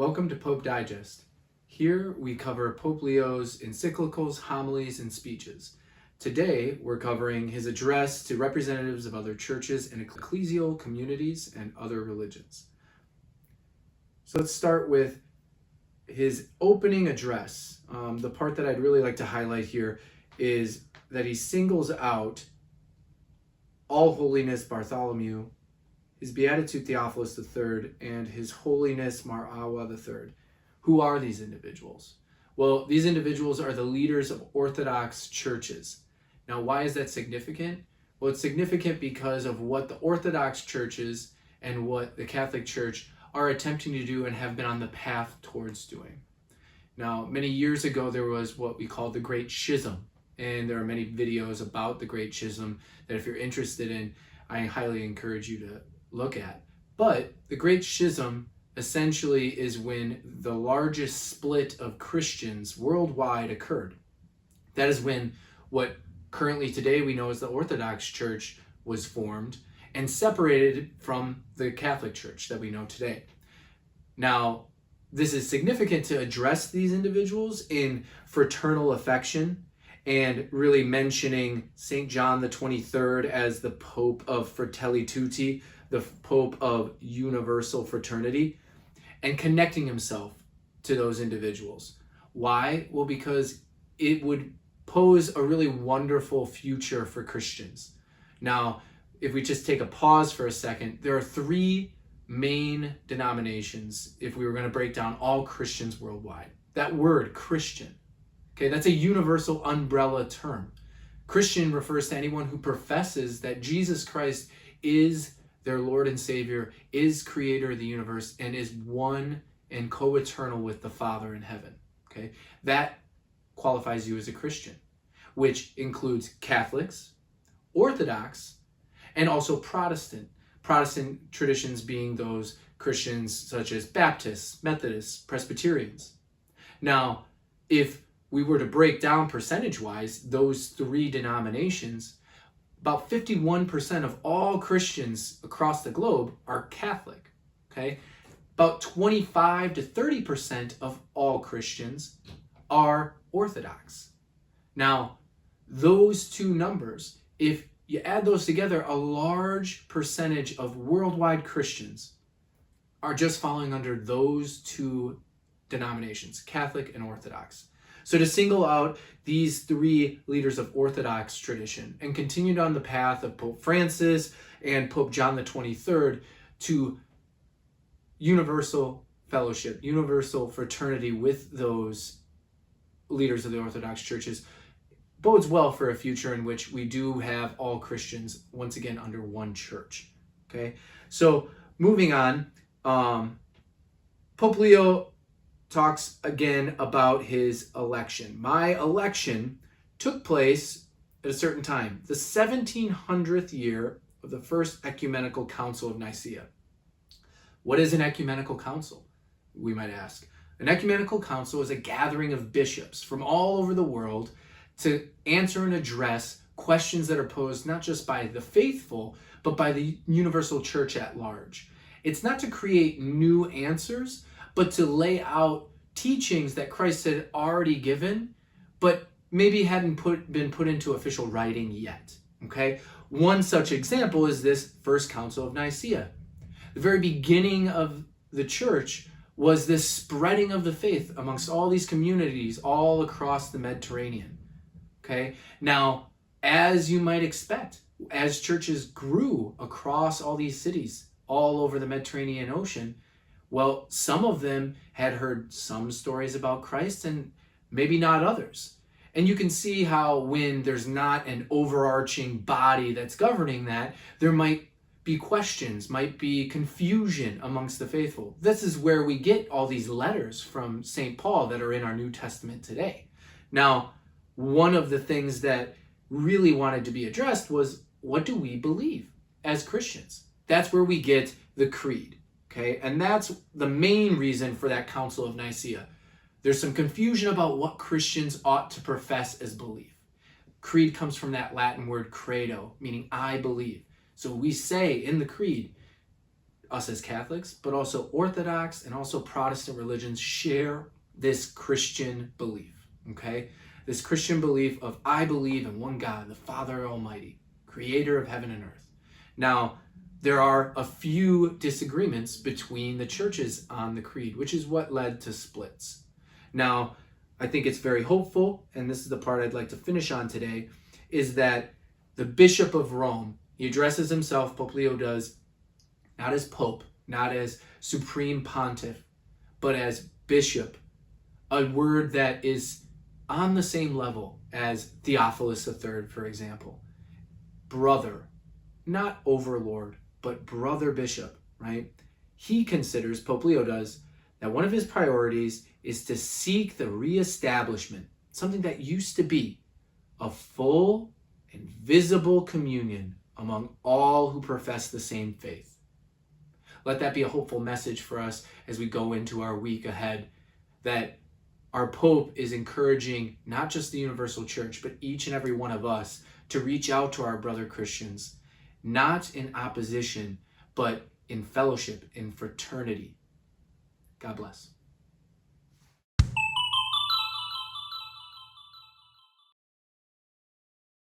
Welcome to Pope Digest. Here we cover Pope Leo's encyclicals, homilies, and speeches. Today we're covering his address to representatives of other churches and ecclesial communities and other religions. So let's start with his opening address. The part that I'd really like to highlight here is that he singles out All Holiness Bartholomew, His Beatitude Theophilus III, and His Holiness Mar Awa III. Who are these individuals? Well, these individuals are the leaders of Orthodox churches. Now, why is that significant? Well, it's significant because of what the Orthodox churches and what the Catholic Church are attempting to do and have been on the path towards doing. Now, many years ago, there was what we call the Great Schism, and there are many videos about the Great Schism that if you're interested in, I highly encourage you to look at. But the Great Schism essentially is when the largest split of Christians worldwide occurred. That is when what currently today we know as the Orthodox Church was formed and separated from the Catholic Church that we know today. Now, this is significant to address these individuals in fraternal affection and really mentioning St. John the 23rd as the Pope of Fratelli Tutti, the Pope of universal fraternity, and connecting himself to those individuals. Why? Well, because it would pose a really wonderful future for Christians. Now, if we just take a pause for a second, there are three main denominations if we were going to break down all Christians worldwide. That word, Christian, okay, that's a universal umbrella term. Christian refers to anyone who professes that Jesus Christ is their Lord and Savior, is creator of the universe, and is one and co-eternal with the Father in heaven. Okay, that qualifies you as a Christian, which includes Catholics, Orthodox, and also Protestant. Protestant traditions being those Christians such as Baptists, Methodists, Presbyterians. Now, if we were to break down percentage-wise those three denominations, about 51% of all Christians across the globe are Catholic, okay? About 25 to 30% of all Christians are Orthodox. Now, those two numbers, if you add those together, a large percentage of worldwide Christians are just falling under those two denominations, Catholic and Orthodox. So to single out these three leaders of Orthodox tradition and continued on the path of Pope Francis and Pope John the 23rd to universal fellowship, universal fraternity with those leaders of the Orthodox churches, bodes well for a future in which we do have all Christians once again under one church. Okay, so moving on, Pope Leo talks again about his election. My election took place at a certain time, the 1700th year of the First Ecumenical Council of Nicaea. What is an ecumenical council, we might ask? An ecumenical council is a gathering of bishops from all over the world to answer and address questions that are posed not just by the faithful, but by the universal church at large. It's not to create new answers, but to lay out teachings that Christ had already given, but maybe hadn't been put into official writing yet. Okay? One such example is this First Council of Nicaea. The very beginning of the church was this spreading of the faith amongst all these communities all across the Mediterranean. Okay? Now, as you might expect, as churches grew across all these cities, all over the Mediterranean Ocean, well, some of them had heard some stories about Christ and maybe not others. And you can see how when there's not an overarching body that's governing that, there might be questions, might be confusion amongst the faithful. This is where we get all these letters from St. Paul that are in our New Testament today. Now, one of the things that really wanted to be addressed was, what do we believe as Christians? That's where we get the creed. Okay, and that's the main reason for that Council of Nicaea. There's some confusion about what Christians ought to profess as belief. Creed comes from that Latin word credo, meaning I believe. So we say in the creed, us as Catholics, but also Orthodox and also Protestant religions share this Christian belief, okay? This Christian belief of I believe in one God, the Father Almighty, creator of heaven and earth. Now, there are a few disagreements between the churches on the creed, which is what led to splits. Now, I think it's very hopeful, and this is the part I'd like to finish on today, is that the Bishop of Rome, he addresses himself, Pope Leo does, not as Pope, not as Supreme Pontiff, but as Bishop, a word that is on the same level as Theophilus III, for example. Brother, not overlord, but brother bishop, right? He considers, Pope Leo does, that one of his priorities is to seek the reestablishment, something that used to be, of full and visible communion among all who profess the same faith. Let that be a hopeful message for us as we go into our week ahead, that our Pope is encouraging not just the universal church, but each and every one of us to reach out to our brother Christians, not in opposition, but in fellowship, in fraternity. God bless.